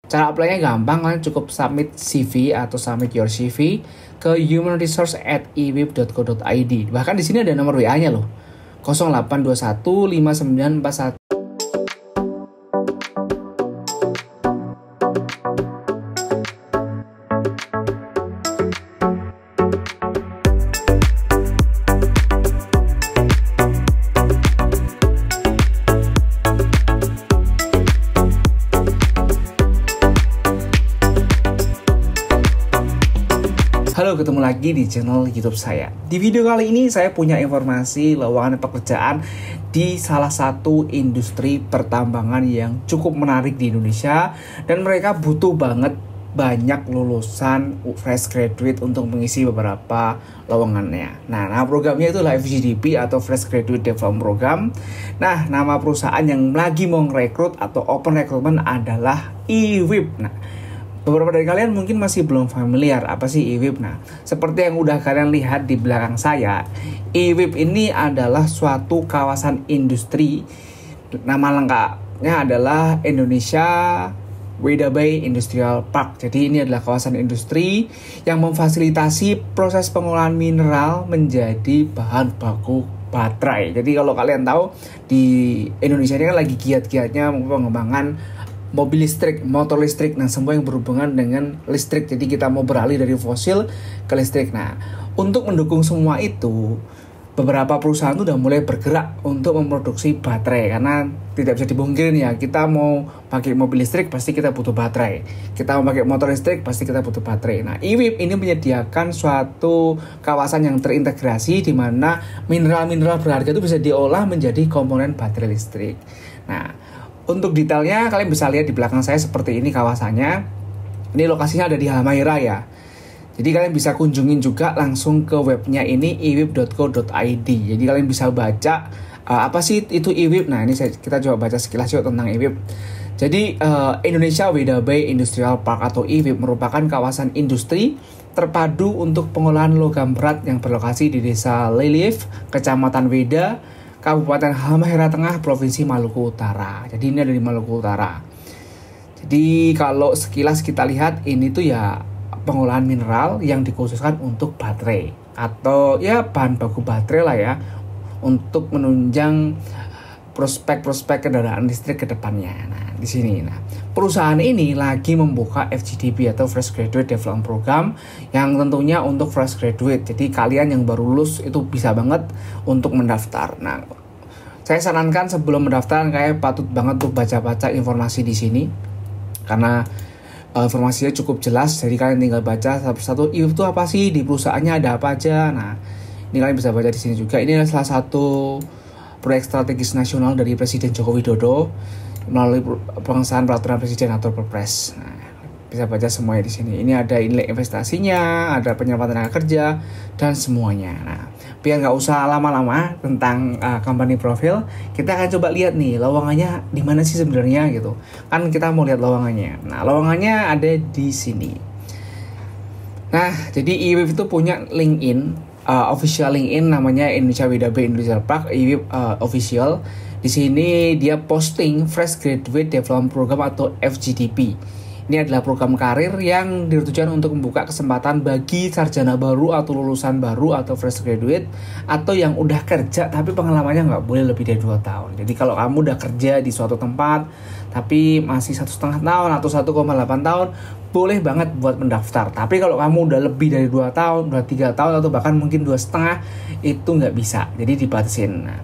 Cara apply-nya gampang, kalian cukup submit CV atau submit your CV ke humanresource@ewip.co.id. Bahkan di sini ada nomor WA-nya loh. 0821 5941. Halo, ketemu lagi di channel YouTube saya. Di video kali ini saya punya informasi lowongan pekerjaan di salah satu industri pertambangan yang cukup menarik di Indonesia, dan mereka butuh banget banyak lulusan fresh graduate untuk mengisi beberapa lowongannya. Nah, nama programnya itu adalah FGDP atau Fresh Graduate Development Program. Nah, nama perusahaan yang lagi mau ngerekrut atau open recruitment adalah Ewip. Nah, beberapa dari kalian mungkin masih belum familiar apa sih Ewip. Nah, seperti yang udah kalian lihat di belakang saya, Ewip ini adalah suatu kawasan industri. Nama lengkapnya adalah Indonesia Weda Bay Industrial Park. Jadi ini adalah kawasan industri yang memfasilitasi proses pengolahan mineral menjadi bahan baku baterai. Jadi kalau kalian tahu, di Indonesia ini kan lagi giat-giatnya pengembangan mobil listrik, motor listrik, dan semua yang berhubungan dengan listrik. Jadi kita mau beralih dari fosil ke listrik. Nah, untuk mendukung semua itu, beberapa perusahaan itu udah mulai bergerak untuk memproduksi baterai. Karena tidak bisa dibungkirin ya, kita mau pakai mobil listrik pasti kita butuh baterai. Kita mau pakai motor listrik pasti kita butuh baterai. Nah, Ewip ini menyediakan suatu kawasan yang terintegrasi di mana mineral-mineral berharga itu bisa diolah menjadi komponen baterai listrik. Nah, untuk detailnya kalian bisa lihat di belakang saya seperti ini kawasannya. Ini lokasinya ada di Halmahera ya. Jadi kalian bisa kunjungin juga langsung ke webnya ini ewip.co.id. Jadi kalian bisa baca apa sih itu Ewip. Nah, ini kita coba baca sekilas yuk tentang Ewip. Jadi Indonesia Weda Bay Industrial Park atau Ewip merupakan kawasan industri terpadu untuk pengolahan logam berat yang berlokasi di Desa Lelief, Kecamatan Weda, Kabupaten Halmahera Tengah, Provinsi Maluku Utara. Jadi ini ada di Maluku Utara. Jadi kalau sekilas kita lihat, ini tuh ya pengolahan mineral yang dikhususkan untuk baterai atau ya bahan baku baterai lah ya, untuk menunjang prospek-prospek kendaraan listrik ke depannya. Nah, di sini. Nah, perusahaan ini lagi membuka FGDP atau Fresh Graduate Development Program yang tentunya untuk fresh graduate. Jadi kalian yang baru lulus itu bisa banget untuk mendaftar. Nah, saya sarankan sebelum mendaftar kayak patut banget tuh baca-baca informasi di sini. Karena informasinya cukup jelas, jadi kalian tinggal baca satu-satu Ewip itu apa sih, di perusahaannya ada apa aja. Nah, ini kalian bisa baca di sini juga. Ini adalah salah satu proyek strategis nasional dari Presiden Joko Widodo melalui pengesahan peraturan presiden atau Perpres. Nah, bisa baca semuanya di sini. Ini ada nilai investasinya, ada penyerapan tenaga kerja, dan semuanya. Nah, biar nggak usah lama-lama tentang company profile, kita akan coba lihat nih lowongannya di mana sih sebenarnya gitu. Kan kita mau lihat lowongannya. Nah, lowongannya ada di sini. Nah, jadi Ewip itu punya LinkedIn. Official LinkedIn namanya Indonesia Weda Bay Industrial Park, Ewip official. Di sini dia posting Fresh Graduate Development Program atau FGDP. Ini adalah program karir yang ditujukan untuk membuka kesempatan bagi sarjana baru atau lulusan baru atau fresh graduate atau yang udah kerja tapi pengalamannya nggak boleh lebih dari 2 tahun. Jadi kalau kamu udah kerja di suatu tempat tapi masih 1,5 tahun atau 1,8 tahun, boleh banget buat mendaftar. Tapi kalau kamu udah lebih dari 2 tahun, udah 3 tahun atau bahkan mungkin 2,5, itu nggak bisa. Jadi dibatasin. Nah,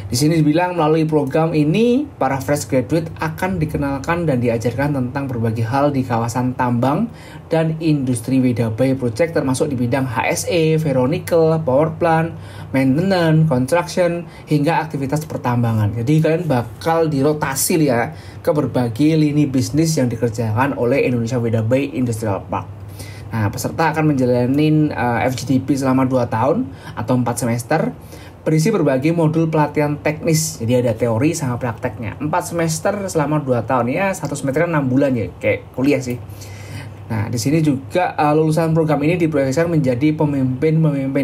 di sini dibilang melalui program ini para fresh graduate akan dikenalkan dan diajarkan tentang berbagai hal di kawasan tambang dan industri Weda Bay Project, termasuk di bidang HSE, ferronickel, power plant, maintenance, construction, hingga aktivitas pertambangan. Jadi kalian bakal dirotasi ya ke berbagai lini bisnis yang dikerjakan oleh Indonesia Weda Bay Industrial Park. Nah, peserta akan menjalani FGDP selama 2 tahun atau 4 semester. Berisi berbagai modul pelatihan teknis. Jadi ada teori sama prakteknya. 4 semester selama 2 tahun. Ya, 1 semester kan 6 bulan ya, kayak kuliah sih. Nah, di sini juga lulusan program ini diproyeksikan menjadi pemimpin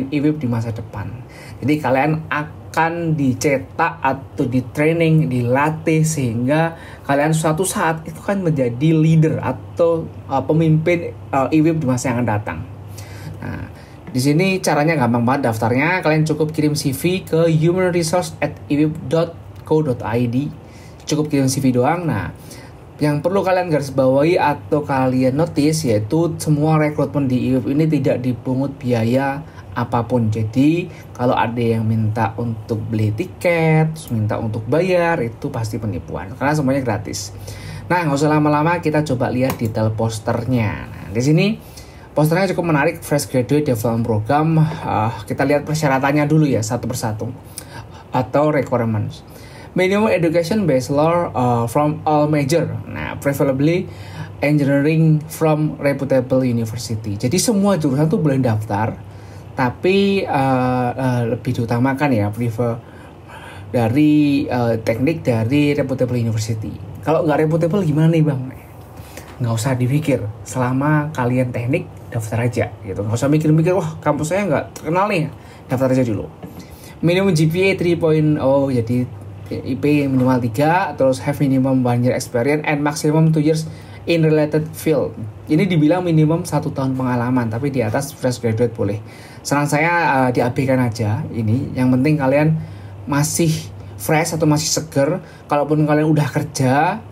Ewip di masa depan. Jadi kalian akan dicetak atau di training, dilatih sehingga kalian suatu saat itu kan menjadi leader atau pemimpin IWIB di masa yang akan datang. Nah, di sini caranya gampang banget daftarnya. Kalian cukup kirim CV ke humanresource@iwib.co.id. Cukup kirim CV doang. Nah, yang perlu kalian garis bawahi atau kalian notice yaitu semua rekrutmen di IWIB ini tidak dipungut biaya apapun. Jadi kalau ada yang minta untuk beli tiket, minta untuk bayar, itu pasti penipuan karena semuanya gratis. Nah, nggak usah lama-lama, kita coba lihat detail posternya. Nah, di sini posternya cukup menarik, Fresh Graduate Development Program. Kita lihat persyaratannya dulu ya, satu persatu atau requirements. Minimum education bachelor from all major. Nah, preferably engineering from reputable university. Jadi semua jurusan tuh boleh daftar, tapi lebih diutamakan ya prefer dari teknik dari reputable university. Kalau nggak reputable gimana nih bang? Nggak usah dipikir, selama kalian teknik daftar aja gitu. Nggak usah mikir-mikir, wah kampus saya nggak terkenal nih, daftar aja dulu. Minimum GPA 3.0, jadi IP minimal 3, terus have minimum 1 year experience and maximum 2 years in related field. Ini dibilang minimum 1 tahun pengalaman, tapi di atas fresh graduate boleh. Saran saya diabaikan aja ini. Yang penting kalian masih fresh atau masih seger. Kalaupun kalian udah kerja,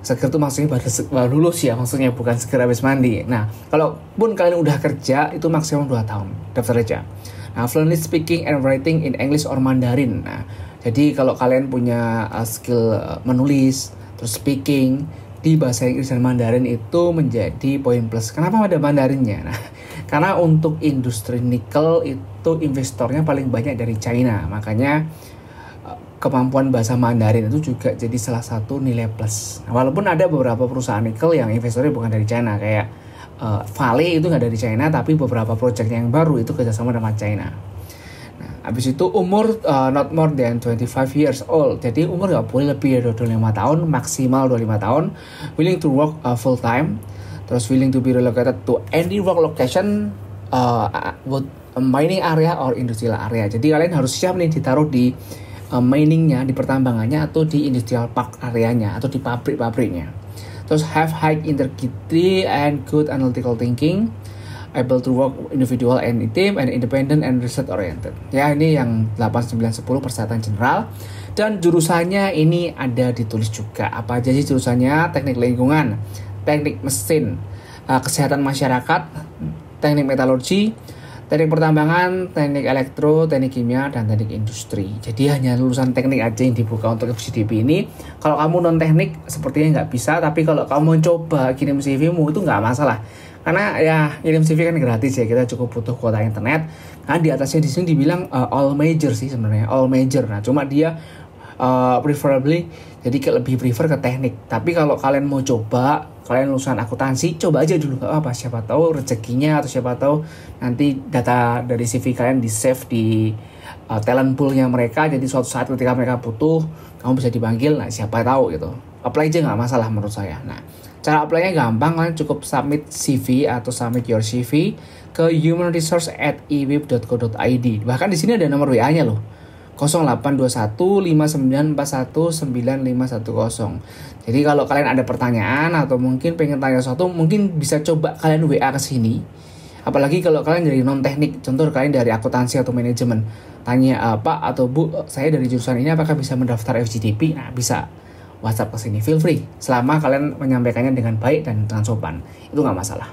seger tuh maksudnya baru lulus ya, maksudnya bukan seger habis mandi. Nah, kalaupun kalian udah kerja, itu maksimum 2 tahun. Daftar aja. Nah, fluently speaking and writing in English or Mandarin. Nah, jadi kalau kalian punya skill menulis, terus speaking di bahasa Inggris dan Mandarin itu menjadi poin plus. Kenapa ada Mandarinnya? Nah, karena untuk industri nikel itu investornya paling banyak dari China. Makanya kemampuan bahasa Mandarin itu juga jadi salah satu nilai plus. Nah, walaupun ada beberapa perusahaan nikel yang investornya bukan dari China, kayak Vale itu nggak dari China, tapi beberapa proyek yang baru itu kerjasama dengan China. Habis itu umur not more than 25 years old. Jadi umur gak boleh lebih dari 25 tahun, maksimal 25 tahun. Willing to work full time. Terus willing to be relocated to any work location with a mining area or industrial area. Jadi kalian harus siap nih ditaruh di miningnya, di pertambangannya atau di industrial park areanya atau di pabrik-pabriknya. Terus have high integrity and good analytical thinking. Able to work individual and team and independent and research oriented. Ya, ini yang 8, 9, 10 persyaratan general. Dan jurusannya ini ada ditulis juga. Apa aja sih jurusannya? Teknik lingkungan, teknik mesin, kesehatan masyarakat, teknik metalurgi, teknik pertambangan, teknik elektro, teknik kimia, dan teknik industri. Jadi hanya lulusan teknik aja yang dibuka untuk FGDP ini. Kalau kamu non teknik sepertinya nggak bisa. Tapi kalau kamu mau coba kirim CV-mu itu nggak masalah. Karena ya kirim CV kan gratis ya, kita cukup butuh kuota internet. Nah, di atasnya di sini dibilang all major sih sebenarnya, all major. Nah, cuma dia preferably jadi lebih prefer ke teknik. Tapi kalau kalian mau coba, kalian lulusan akuntansi, coba aja dulu, gak apa, siapa tahu rezekinya atau siapa tahu nanti data dari CV kalian di save di talent poolnya mereka. Jadi suatu saat ketika mereka butuh, kamu bisa dipanggil. Nah, siapa tahu gitu. Apply aja nggak masalah menurut saya. Nah, cara apply-nya gampang, kalian cukup submit CV atau submit your CV ke humanresource@iwib.co.id. Bahkan di sini ada nomor WA-nya loh. 0821591910. Jadi kalau kalian ada pertanyaan atau mungkin pengen tanya sesuatu, mungkin bisa coba kalian WA ke sini. Apalagi kalau kalian dari non teknik, contoh kalian dari akuntansi atau manajemen, tanya Pak atau Bu, saya dari jurusan ini apakah bisa mendaftar FGDP? Nah, bisa WhatsApp ke sini, feel free. Selama kalian menyampaikannya dengan baik dan dengan sopan, itu nggak masalah.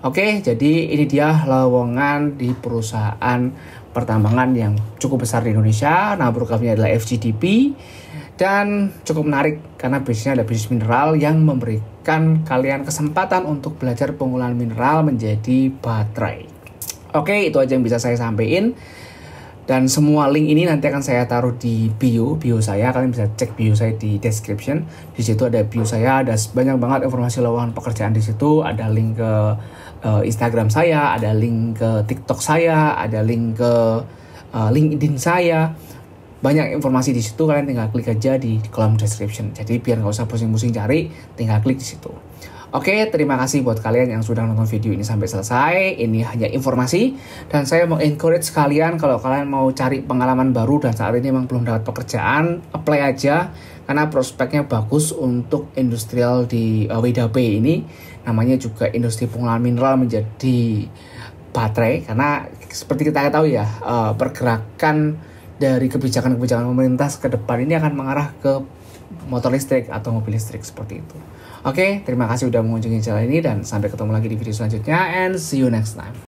Oke, jadi ini dia lowongan di perusahaan pertambangan yang cukup besar di Indonesia. Nah, programnya adalah FGDP dan cukup menarik karena bisnisnya ada bisnis mineral yang memberikan kalian kesempatan untuk belajar pengolahan mineral menjadi baterai. Oke, itu aja yang bisa saya sampaikan. Dan semua link ini nanti akan saya taruh di bio saya. Kalian bisa cek bio saya di description. Di situ ada bio saya, ada banyak banget informasi lowongan pekerjaan di situ. Ada link ke Instagram saya, ada link ke TikTok saya, ada link ke LinkedIn saya. Banyak informasi di situ, kalian tinggal klik aja di kolom description. Jadi biar nggak usah pusing-pusing cari, tinggal klik di situ. Oke, terima kasih buat kalian yang sudah nonton video ini sampai selesai. Ini hanya informasi dan saya mau encourage kalian kalau kalian mau cari pengalaman baru dan saat ini memang belum dapat pekerjaan, apply aja karena prospeknya bagus untuk industrial di WDP ini. Namanya juga industri pengolahan mineral menjadi baterai karena seperti kita tahu ya, pergerakan dari kebijakan-kebijakan pemerintah ke depan ini akan mengarah ke motor listrik atau mobil listrik seperti itu. Oke, terima kasih udah mengunjungi channel ini dan sampai ketemu lagi di video selanjutnya and see you next time.